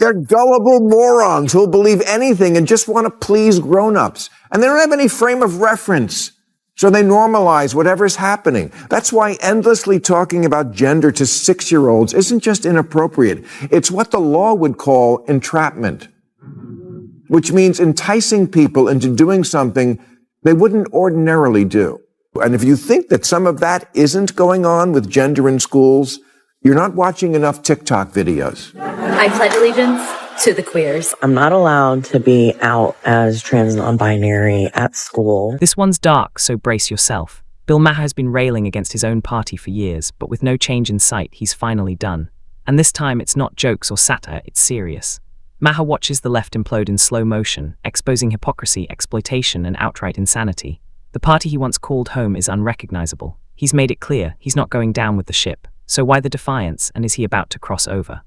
They're gullible morons who'll believe anything and just want to please grown-ups. And they don't have any frame of reference. So they normalize whatever's happening. That's why endlessly talking about gender to 6-year-olds isn't just inappropriate. It's what the law would call entrapment, which means enticing people into doing something they wouldn't ordinarily do. And if you think that some of that isn't going on with gender in schools, you're not watching enough TikTok videos. I pledge allegiance to the queers. I'm not allowed to be out as trans non-binary at school. This one's dark, so brace yourself. Bill Maher has been railing against his own party for years, but with no change in sight, he's finally done. And this time, it's not jokes or satire, it's serious. Maher watches the left implode in slow motion, exposing hypocrisy, exploitation, and outright insanity. The party he once called home is unrecognizable. He's made it clear he's not going down with the ship. So why the defiance, and is he about to cross over?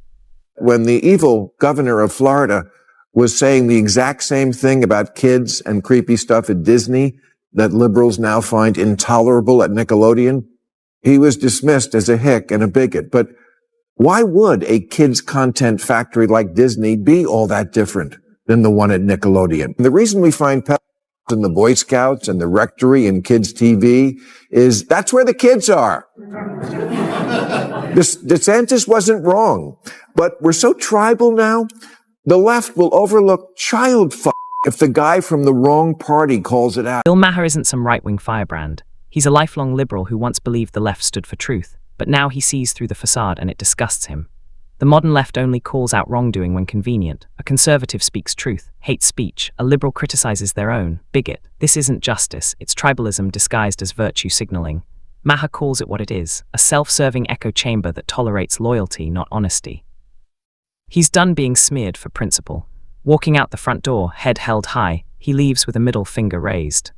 When the evil governor of Florida was saying the exact same thing about kids and creepy stuff at Disney that liberals now find intolerable at Nickelodeon, he was dismissed as a hick and a bigot. But why would a kids' content factory like Disney be all that different than the one at Nickelodeon? The reason we find pedophiles in the Boy Scouts and the Rectory and kids' TV is that's where the kids are. DeSantis wasn't wrong, but we're so tribal now, the left will overlook child if the guy from the wrong party calls it out. Bill Maher isn't some right-wing firebrand. He's a lifelong liberal who once believed the left stood for truth, but now he sees through the facade and it disgusts him. The modern left only calls out wrongdoing when convenient. A conservative speaks truth, hates speech. A liberal criticizes their own, bigot. This isn't justice, it's tribalism disguised as virtue signaling. Maher calls it what it is, a self-serving echo chamber that tolerates loyalty, not honesty. He's done being smeared for principle. Walking out the front door, head held high, he leaves with a middle finger raised.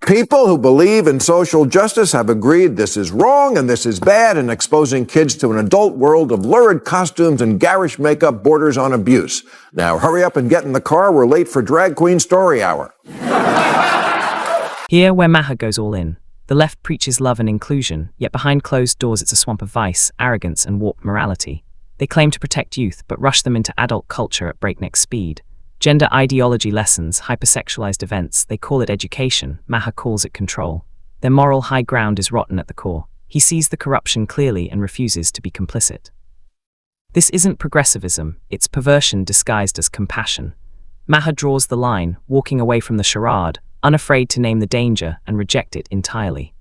People who believe in social justice have agreed this is wrong and this is bad, and exposing kids to an adult world of lurid costumes and garish makeup borders on abuse. Now hurry up and get in the car, we're late for Drag Queen Story Hour. Here, where Maher goes all in. The left preaches love and inclusion, yet behind closed doors it's a swamp of vice, arrogance, and warped morality. They claim to protect youth, but rush them into adult culture at breakneck speed. Gender ideology lessons, hypersexualized events, they call it education, Maher calls it control. Their moral high ground is rotten at the core. He sees the corruption clearly and refuses to be complicit. This isn't progressivism, it's perversion disguised as compassion. Maher draws the line, walking away from the charade, unafraid to name the danger and reject it entirely.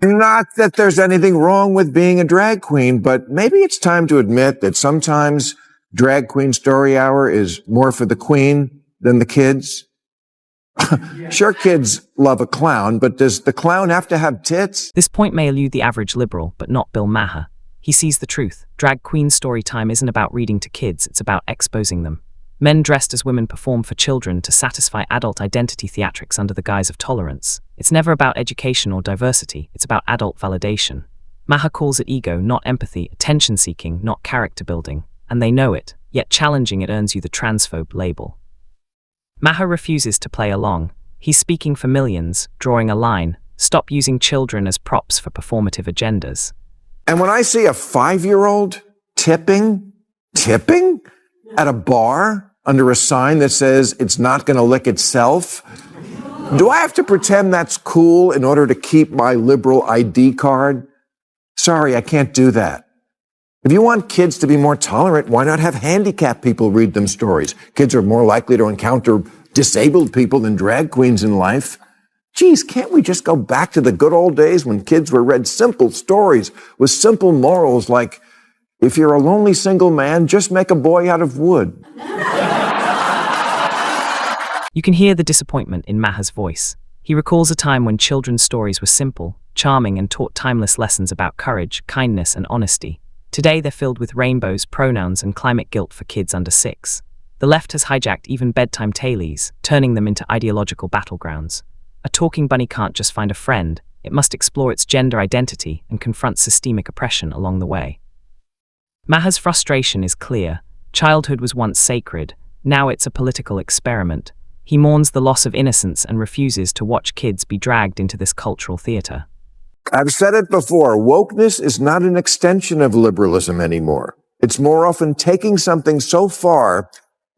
Not that there's anything wrong with being a drag queen, but maybe it's time to admit that sometimes Drag Queen Story Hour is more for the queen than the kids. Sure, kids love a clown, but does the clown have to have tits? This point may elude the average liberal, but not Bill Maher. He sees the truth. Drag queen story time isn't about reading to kids, it's about exposing them. Men dressed as women perform for children to satisfy adult identity theatrics under the guise of tolerance. It's never about education or diversity, it's about adult validation. Maher calls it ego, not empathy, attention-seeking, not character building. And they know it, yet challenging it earns you the transphobe label. Maher refuses to play along. He's speaking for millions, drawing a line. Stop using children as props for performative agendas. And when I see a 5-year-old tipping at a bar under a sign that says it's not going to lick itself, do I have to pretend that's cool in order to keep my liberal ID card? Sorry, I can't do that. If you want kids to be more tolerant, why not have handicapped people read them stories? Kids are more likely to encounter disabled people than drag queens in life. Geez, can't we just go back to the good old days when kids were read simple stories with simple morals like, if you're a lonely single man, just make a boy out of wood? You can hear the disappointment in Maher's voice. He recalls a time when children's stories were simple, charming, and taught timeless lessons about courage, kindness, and honesty. Today they're filled with rainbows, pronouns, and climate guilt for kids under 6. The left has hijacked even bedtime tailies, turning them into ideological battlegrounds. A talking bunny can't just find a friend, it must explore its gender identity and confront systemic oppression along the way. Maher's frustration is clear. Childhood was once sacred, now it's a political experiment. He mourns the loss of innocence and refuses to watch kids be dragged into this cultural theater. I've said it before, wokeness is not an extension of liberalism anymore. It's more often taking something so far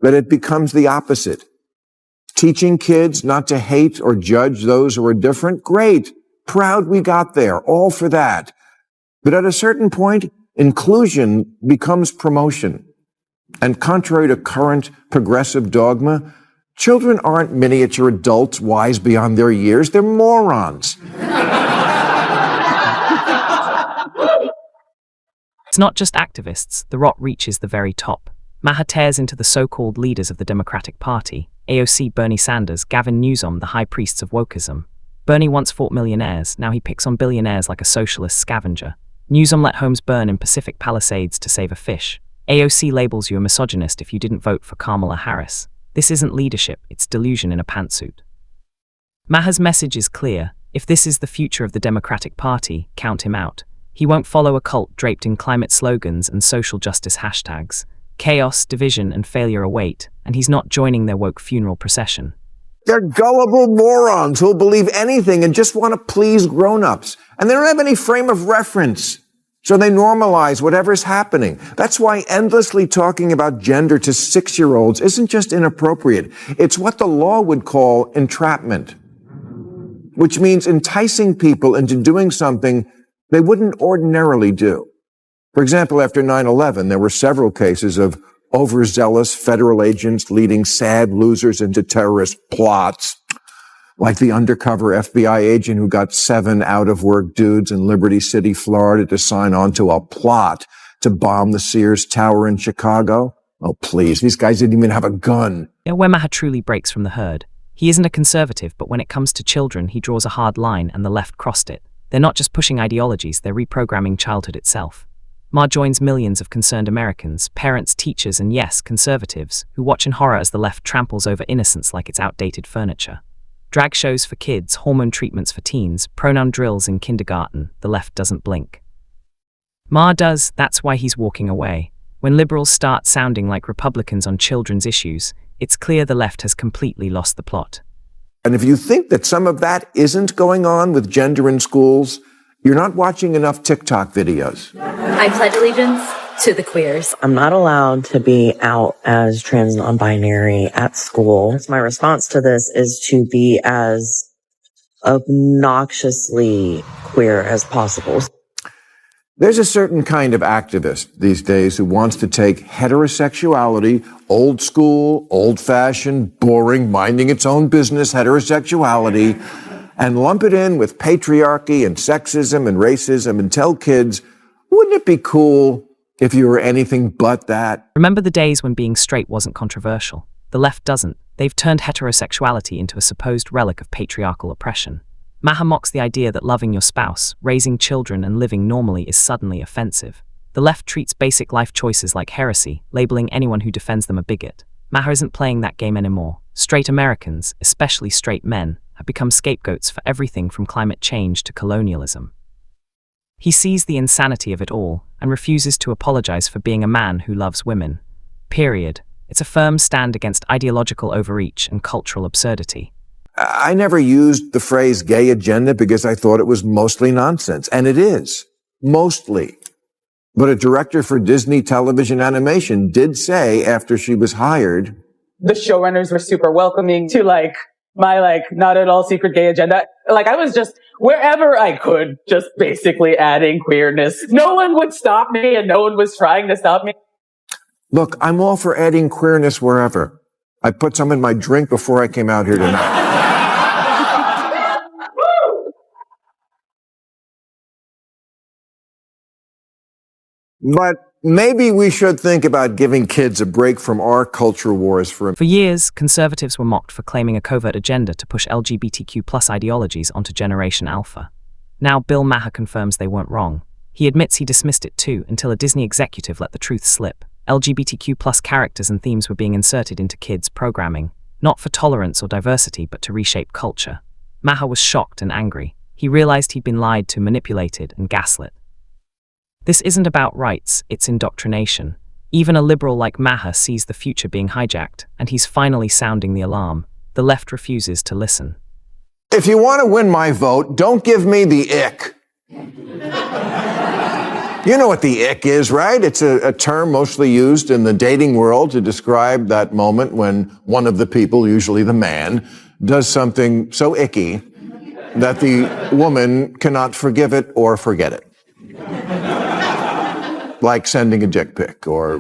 that it becomes the opposite. Teaching kids not to hate or judge those who are different, great. Proud we got there, all for that. But at a certain point, inclusion becomes promotion. And contrary to current progressive dogma, children aren't miniature adults wise beyond their years. They're morons. It's not just activists. The rot reaches the very top. Maher tears into the so-called leaders of the Democratic Party, AOC Bernie Sanders, Gavin Newsom, the high priests of wokeism. Bernie once fought millionaires, now he picks on billionaires like a socialist scavenger. Newsom let homes burn in Pacific Palisades to save a fish. AOC labels you a misogynist if you didn't vote for Kamala Harris. This isn't leadership, it's delusion in a pantsuit. Maher's message is clear. If this is the future of the Democratic Party, count him out. He won't follow a cult draped in climate slogans and social justice hashtags. Chaos, division, and failure await, and he's not joining their woke funeral procession. They're gullible morons who'll believe anything and just want to please grown-ups. And they don't have any frame of reference. So they normalize whatever's happening. That's why endlessly talking about gender to 6-year-olds isn't just inappropriate. It's what the law would call entrapment, which means enticing people into doing something they wouldn't ordinarily do. For example, after 9/11, there were several cases of overzealous federal agents leading sad losers into terrorist plots, like the undercover FBI agent who got 7 out-of-work dudes in Liberty City, Florida, to sign on to a plot to bomb the Sears Tower in Chicago. Oh, please, these guys didn't even have a gun. Where Maher truly breaks from the herd. He isn't a conservative, but when it comes to children, he draws a hard line, and the left crossed it. They're not just pushing ideologies, they're reprogramming childhood itself. Maher joins millions of concerned Americans, parents, teachers, and yes, conservatives, who watch in horror as the left tramples over innocence like it's outdated furniture. Drag shows for kids, hormone treatments for teens, pronoun drills in kindergarten, the left doesn't blink. Maher does, that's why he's walking away. When liberals start sounding like Republicans on children's issues, it's clear the left has completely lost the plot. And if you think that some of that isn't going on with gender in schools, you're not watching enough TikTok videos. I pledge allegiance to the queers. I'm not allowed to be out as trans non-binary at school. My response to this is to be as obnoxiously queer as possible. There's a certain kind of activist these days who wants to take heterosexuality, old school, old-fashioned, boring, minding its own business heterosexuality, and lump it in with patriarchy and sexism and racism and tell kids, wouldn't it be cool if you were anything but that? Remember the days when being straight wasn't controversial? The left doesn't. They've turned heterosexuality into a supposed relic of patriarchal oppression. Maher mocks the idea that loving your spouse, raising children, and living normally is suddenly offensive. The left treats basic life choices like heresy, labeling anyone who defends them a bigot. Maher isn't playing that game anymore. Straight Americans, especially straight men, have become scapegoats for everything from climate change to colonialism. He sees the insanity of it all and refuses to apologize for being a man who loves women. Period. It's a firm stand against ideological overreach and cultural absurdity. I never used the phrase gay agenda because I thought it was mostly nonsense. And it is. Mostly. But a director for Disney Television Animation did say after she was hired, the showrunners were super welcoming to my not at all secret gay agenda. I was just wherever I could, just basically adding queerness. No one would stop me and no one was trying to stop me. Look, I'm all for adding queerness wherever. I put some in my drink before I came out here tonight. But maybe we should think about giving kids a break from our culture wars for years, conservatives were mocked for claiming a covert agenda to push LGBTQ+ ideologies onto Generation Alpha. Now Bill Maher confirms they weren't wrong. He admits he dismissed it too until a Disney executive let the truth slip. LGBTQ+ characters and themes were being inserted into kids' programming, not for tolerance or diversity but to reshape culture. Maher was shocked and angry. He realized he'd been lied to, manipulated, and gaslit. This isn't about rights, it's indoctrination. Even a liberal like Maher sees the future being hijacked, and he's finally sounding the alarm. The left refuses to listen. If you want to win my vote, don't give me the ick. You know what the ick is, right? It's a term mostly used in the dating world to describe that moment when one of the people, usually the man, does something so icky that the woman cannot forgive it or forget it. Like sending a dick pic or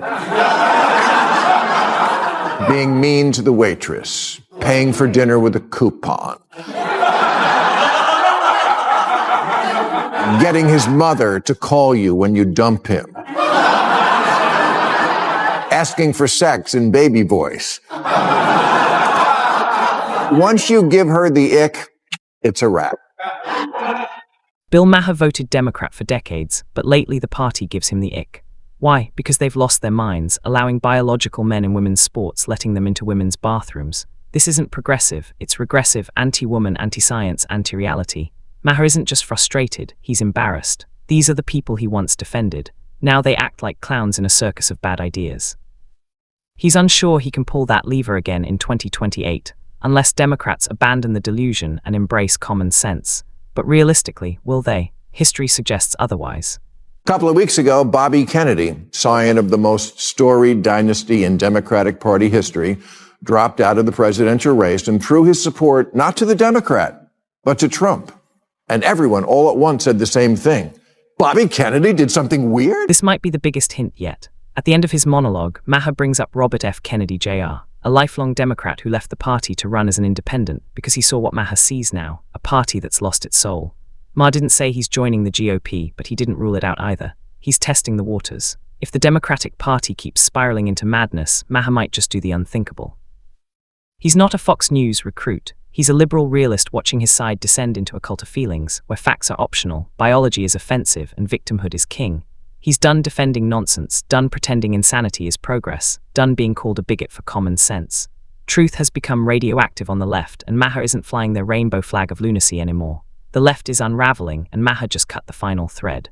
being mean to the waitress, paying for dinner with a coupon, getting his mother to call you when you dump him, asking for sex in baby voice. Once you give her the ick, it's a wrap. Bill Maher voted Democrat for decades, but lately the party gives him the ick. Why? Because they've lost their minds, allowing biological men in women's sports, letting them into women's bathrooms. This isn't progressive, it's regressive, anti-woman, anti-science, anti-reality. Maher isn't just frustrated, he's embarrassed. These are the people he once defended. Now they act like clowns in a circus of bad ideas. He's unsure he can pull that lever again in 2028, unless Democrats abandon the delusion and embrace common sense. But realistically, will they? History suggests otherwise. A couple of weeks ago, Bobby Kennedy, scion of the most storied dynasty in Democratic Party history, dropped out of the presidential race and threw his support not to the Democrat, but to Trump. And everyone all at once said the same thing. Bobby Kennedy did something weird? This might be the biggest hint yet. At the end of his monologue, Maher brings up Robert F. Kennedy Jr., a lifelong Democrat who left the party to run as an independent because he saw what Maher sees now, a party that's lost its soul. Maher didn't say he's joining the GOP, but he didn't rule it out either. He's testing the waters. If the Democratic Party keeps spiraling into madness, Maher might just do the unthinkable. He's not a Fox News recruit. He's a liberal realist watching his side descend into a cult of feelings, where facts are optional, biology is offensive, and victimhood is king. He's done defending nonsense, done pretending insanity is progress, done being called a bigot for common sense. Truth has become radioactive on the left, and Maher isn't flying their rainbow flag of lunacy anymore. The left is unraveling, and Maher just cut the final thread.